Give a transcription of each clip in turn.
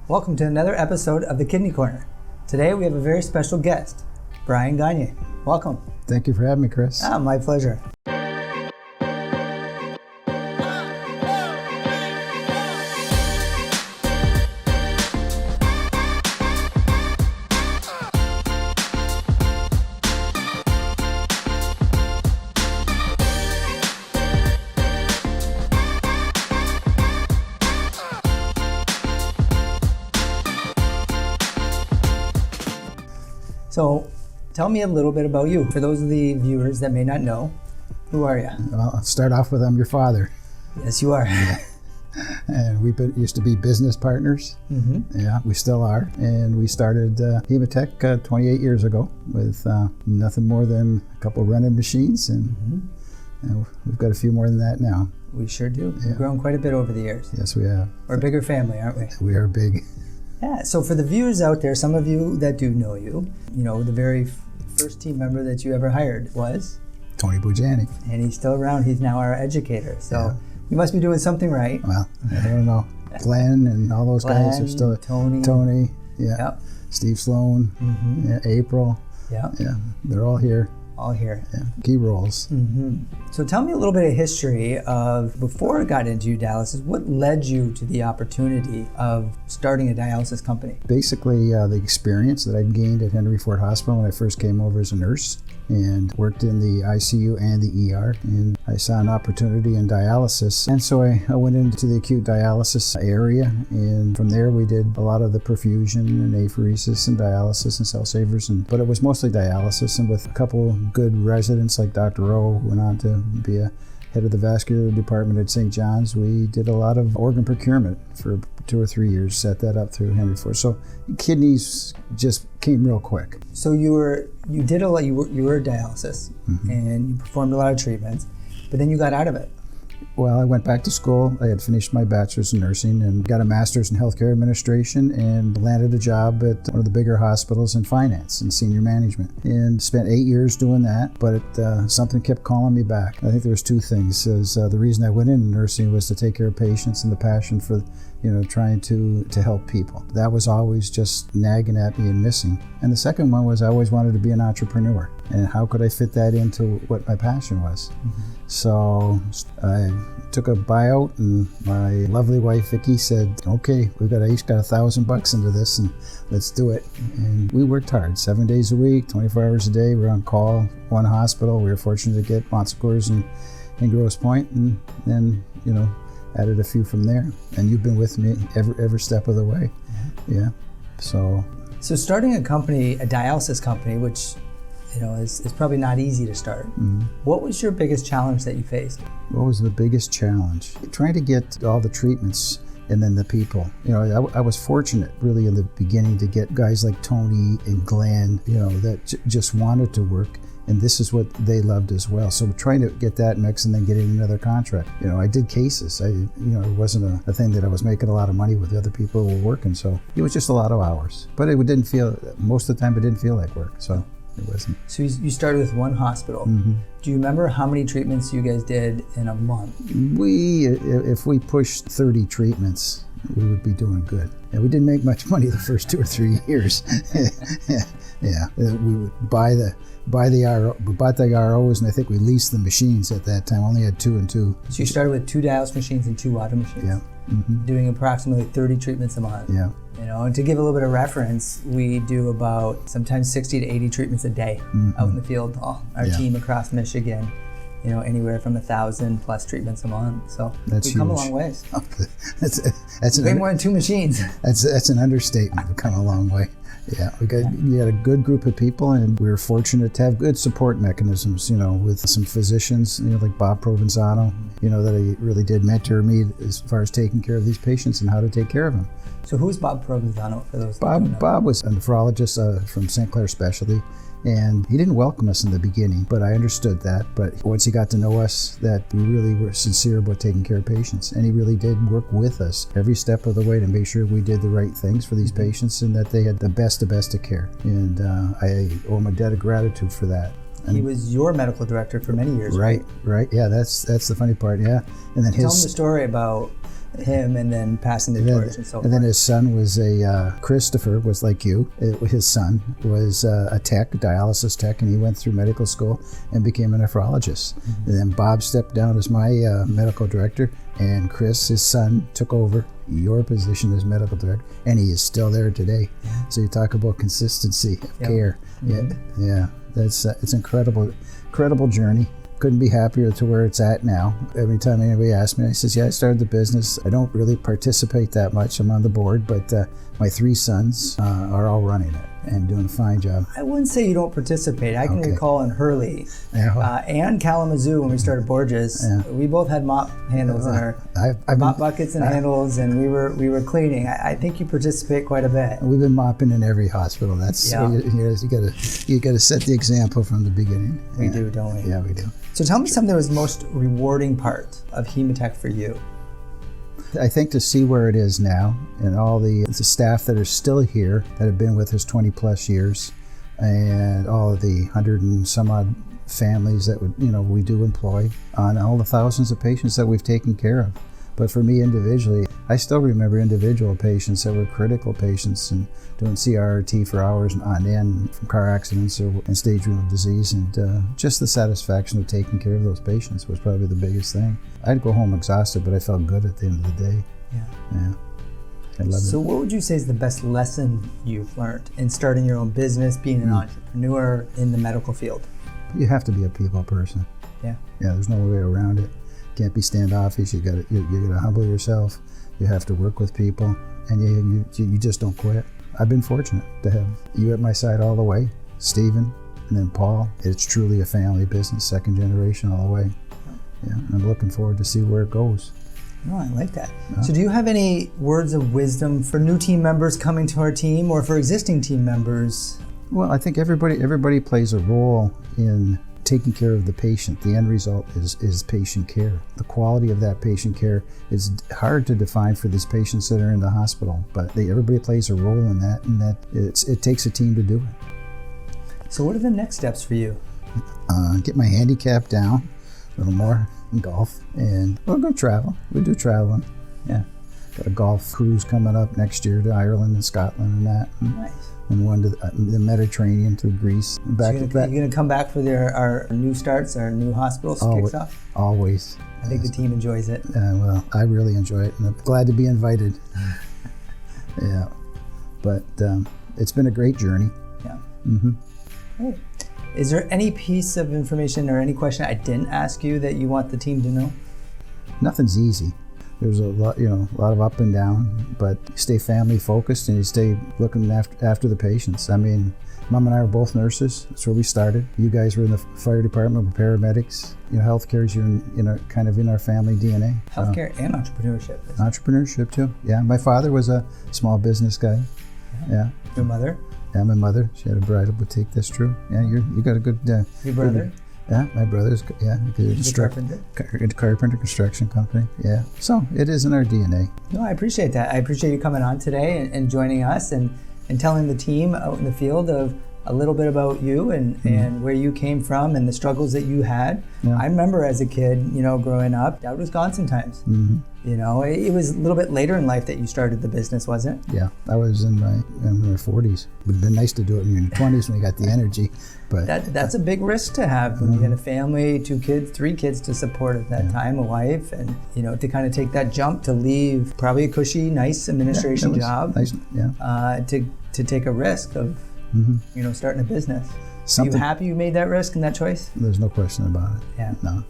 Welcome to another episode of the Kidney Corner. Today we have a very special guest, Brian Gangnier. Welcome. Thank you for having me, Chris. My pleasure. So, tell me a little bit about you. For those of the viewers that may not know, who are you? Well, I'll start off with I'm your father. Yes, you are. And we used to be business partners. Mm-hmm. Yeah, we still are. And we started Hema-Tec 28 years ago with nothing more than a couple of running machines. And we've got a few more than that now. We sure do. Yeah. We've grown quite a bit over the years. Yes, we have. We're a bigger family, aren't we? We are big. Yeah, so for the viewers out there, some of you that do know you, the very first team member that you ever hired was? Tony Bujani. And he's still around. He's now our educator. So you must be doing something right. Well, I don't know. Glenn and all those guys are still... Tony. Yeah. Yep. Steve Sloan. Mm-hmm. Yeah, April. Yeah. Yeah, they're all here. All here. Yeah, key roles. Mm-hmm. So tell me a little bit of history of, before it got into dialysis, what led you to the opportunity of starting a dialysis company? Basically, the experience that I gained at Henry Ford Hospital when I first came over as a nurse and worked in the ICU and the ER, and I saw an opportunity in dialysis, and so I went into the acute dialysis area, and from there we did a lot of the perfusion and apheresis and dialysis and cell savers, but it was mostly dialysis, and with a couple good residents like Dr. O, who went on to be a head of the vascular department at St. John's, we did a lot of organ procurement for 2 or 3 years, set that up through Henry Ford. So kidneys just came real quick. So you were a dialysis, mm-hmm. and you performed a lot of treatments, but then you got out of it. Well, I went back to school. I had finished my bachelor's in nursing and got a master's in healthcare administration and landed a job at one of the bigger hospitals in finance and senior management, and spent 8 years doing that, but something kept calling me back. I think there was two things. The reason I went into nursing was to take care of patients and the passion for trying to help people. That was always just nagging at me and missing. And the second one was I always wanted to be an entrepreneur. And how could I fit that into what my passion was? Mm-hmm. So I took a buyout, and my lovely wife Vicki said, okay, we've got each got $1,000 into this, and let's do it. And we worked hard, 7 days a week, 24 hours a day. We were on call, one hospital. We were fortunate to get Montsecours and Grosse Pointe, and then, added a few from there. And you've been with me every step of the way. Yeah. So starting a company, a dialysis company, which is probably not easy to start. Mm-hmm. What was your biggest challenge that you faced? What was the biggest challenge? Trying to get all the treatments and then the people. I was fortunate really in the beginning to get guys like Tony and Glenn, that just wanted to work. And this is what they loved as well. So trying to get that mix and then getting another contract. I did cases. It wasn't a thing that I was making a lot of money with the other people who were working. So it was just a lot of hours. But most of the time it didn't feel like work. So it wasn't. So you started with one hospital. Mm-hmm. Do you remember how many treatments you guys did in a month? If we pushed 30 treatments, we would be doing good. And we didn't make much money the first 2 or 3 years. Yeah, we would buy the ROs, and I think we leased the machines at that time. Only had 2 and 2. So you started with 2 dialysis machines and 2 water machines. Yeah. Mm-hmm. Doing approximately 30 treatments a month. Yeah. And to give a little bit of reference, we do about sometimes 60 to 80 treatments a day, mm-hmm. out in the field. Our team across Michigan, anywhere from 1,000 plus treatments a month. So we've come a long ways. That's way more than 2 machines. That's an understatement. We've come a long way. Yeah, we had a good group of people, and we were fortunate to have good support mechanisms, with some physicians, like Bob Provenzano, that he really did mentor me as far as taking care of these patients and how to take care of them. So who's Bob Provenzano for those? Bob was a nephrologist from St. Clair Specialty, and he didn't welcome us in the beginning, but I understood that. But once he got to know us, that we really were sincere about taking care of patients, and he really did work with us every step of the way to make sure we did the right things for these patients and that they had the best of care. And I owe him a debt of gratitude for that. He was your medical director for many years. Right. Yeah, that's the funny part. Yeah, and then tell him the story about him and then passing the torch and so forth. And then his son was Christopher was like you. His son was a dialysis tech, and he went through medical school and became a nephrologist. Mm-hmm. And then Bob stepped down as my medical director, and Chris, his son, took over your position as medical director, and he is still there today. Yeah. So you talk about consistency of care. Mm-hmm. Yeah, it's incredible journey. Couldn't be happier to where it's at now. Every time anybody asks me, I says, I started the business. I don't really participate that much. I'm on the board, but my 3 sons are all running it and doing a fine job. I wouldn't say you don't participate. I can recall in Hurley and Kalamazoo when we started Borges, we both had mop handles in our mop buckets and handles, and we were cleaning. I think you participate quite a bit. We've been mopping in every hospital. That's you got to set the example from the beginning. We do, don't we? Yeah, we do. So tell me something that was the most rewarding part of Hema-Tec for you. I think to see where it is now, and all the staff that are still here that have been with us 20 plus years, and all of the 100 and some odd families that we do employ, on all the thousands of patients that we've taken care of. But for me individually, I still remember individual patients that were critical patients and doing CRRT for hours on end from car accidents and stage renal disease, and just the satisfaction of taking care of those patients was probably the biggest thing. I'd go home exhausted, but I felt good at the end of the day. Yeah. I loved it. So what would you say is the best lesson you've learned in starting your own business, being an entrepreneur in the medical field? You have to be a people person. Yeah, there's no way around it. Can't be standoffish. You gotta humble yourself. You have to work with people, and you just don't quit. I've been fortunate to have you at my side all the way, Stephen, and then Paul. It's truly a family business, second generation all the way. Yeah, I'm looking forward to see where it goes. No, I like that. So do you have any words of wisdom for new team members coming to our team, or for existing team members? Well, I think everybody plays a role in taking care of the patient. The end result is patient care. The quality of that patient care is hard to define for these patients that are in the hospital, but everybody plays a role in that, and that it takes a team to do it. So what are the next steps for you? Get my handicap down a little more in golf, and we're going to travel. We do traveling. Yeah. Got a golf cruise coming up next year to Ireland and Scotland and that. Nice. And one to the Mediterranean to Greece. And back. You're going to come back for our new starts, our new hospitals kicks off? Always. I think the team enjoys it. Well, I really enjoy it, and I'm glad to be invited. Yeah. But it's been a great journey. Yeah. Mm-hmm. Great. Is there any piece of information or any question I didn't ask you that you want the team to know? Nothing's easy. There's a lot of up and down, but you stay family focused and you stay looking after the patients. I mean, Mom and I are both nurses. That's where we started. You guys were in the fire department with paramedics. Healthcare is in our family DNA. Healthcare and entrepreneurship. Entrepreneurship too. Yeah, my father was a small business guy. Yeah. Your mother? Yeah, my mother. She had a bridal boutique. That's true. Yeah, you got a good. Your brother? Yeah, my brother's, carpenter? Carpenter construction company, yeah. So it is in our DNA. No, I appreciate that. I appreciate you coming on today and joining us and telling the team out in the field of a little bit about you and where you came from and the struggles that you had. Yeah. I remember as a kid, growing up, Dad was gone sometimes. Mm-hmm. It was a little bit later in life that you started the business, wasn't it? Yeah, I was in my 40s. It would have been nice to do it in your 20s when you got the energy. But that's a big risk to have when you got a family, 2 kids, 3 kids to support at that time, a wife, and to kind of take that jump to leave probably a cushy, nice administration job, nice, to take a risk of starting a business. Are you happy you made that risk and that choice? There's no question about it. Yeah. No.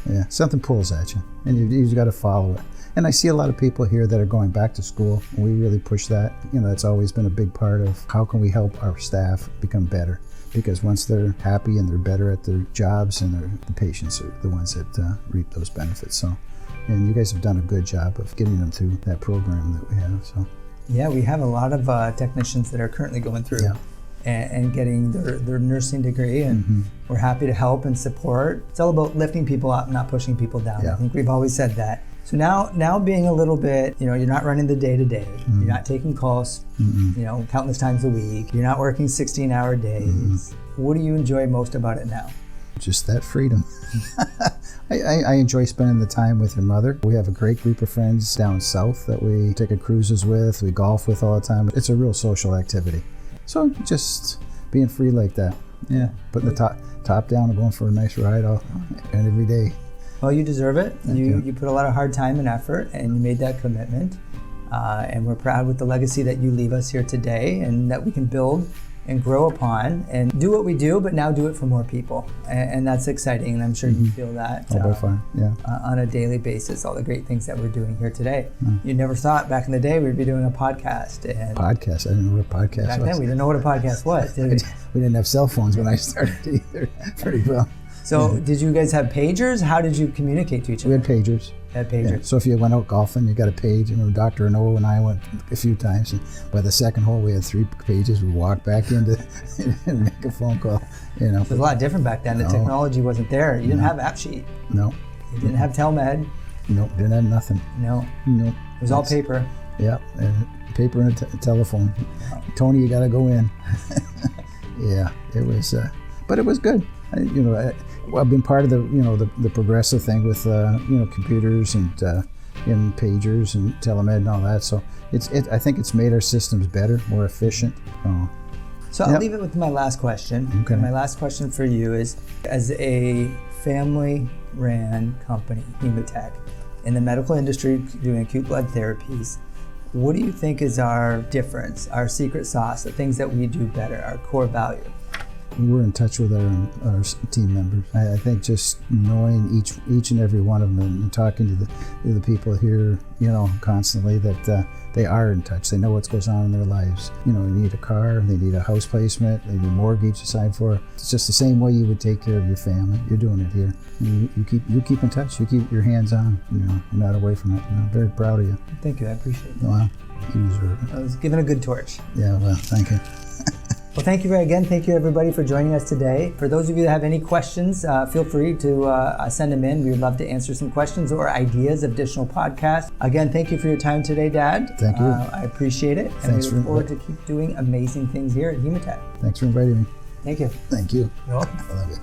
Yeah. Something pulls at you, and you've got to follow it. And I see a lot of people here that are going back to school. And we really push that. That's always been a big part of how can we help our staff become better. Because once they're happy and they're better at their jobs, and the patients are the ones that reap those benefits. So, and you guys have done a good job of getting them through that program that we have. So. Yeah, we have a lot of technicians that are currently going through. Yeah. And getting their nursing degree, and we're happy to help and support. It's all about lifting people up, not pushing people down. Yeah. I think we've always said that. So now being a little bit, you're not running the day-to-day. You're not taking calls, countless times a week. You're not working 16-hour days. What do you enjoy most about it now? Just that freedom. I enjoy spending the time with your mother. We have a great group of friends down south that we take a cruises with, we golf with all the time. It's a real social activity. So just being free like that. Yeah, putting the top down and going for a nice ride and every day. Well, you deserve it. You put a lot of hard time and effort, and you made that commitment. And we're proud with the legacy that you leave us here today, and that we can build and grow upon and do what we do, but now do it for more people. And that's exciting, and I'm sure you feel that on a daily basis, all the great things that we're doing here today. You never thought back in the day we'd be doing a podcast. Podcast? I didn't know what a podcast back was. then we didn't know what a podcast was, did we? We didn't have cell phones when I started either. Pretty well. So did you guys have pagers? How did you communicate to each other? We had pagers. Yeah. So if you went out golfing, you got a page. Dr. Noah and I went a few times. And by the second hole, we had 3 pages. We walked back into and make a phone call. It was a lot different back then. The technology wasn't there. You didn't have AppSheet. No. You didn't have Telmed. No, didn't have nothing. No. No. It was all paper. Yeah, and paper and a telephone. Tony, you got to go in. Yeah, it was, but it was good. I've been part of the progressive thing with computers and pagers and telemed and all that. So I think it's made our systems better, more efficient. So I'll leave it with my last question. Okay. And my last question for you is, as a family-ran company, Hema-Tec, in the medical industry doing acute blood therapies, what do you think is our difference, our secret sauce, the things that we do better, our core value? We're in touch with our team members. I think just knowing each and every one of them and talking to the people here, constantly, that they are in touch. They know what goes on in their lives. They need a car, they need a house placement, they need a mortgage to sign for. It's just the same way you would take care of your family. You're doing it here. You keep in touch. You keep your hands on. You're not away from it. I'm very proud of you. Thank you. I appreciate it. Well, you deserve it. I was given a good torch. Yeah. Well, thank you. Well, thank you again. Thank you, everybody, for joining us today. For those of you that have any questions, feel free to send them in. We would love to answer some questions or ideas of additional podcasts. Again, thank you for your time today, Dad. Thank you. I appreciate it. And we look forward to keep doing amazing things here at Hema-Tec. Thanks for inviting me. Thank you. Thank you. You're welcome. I love you.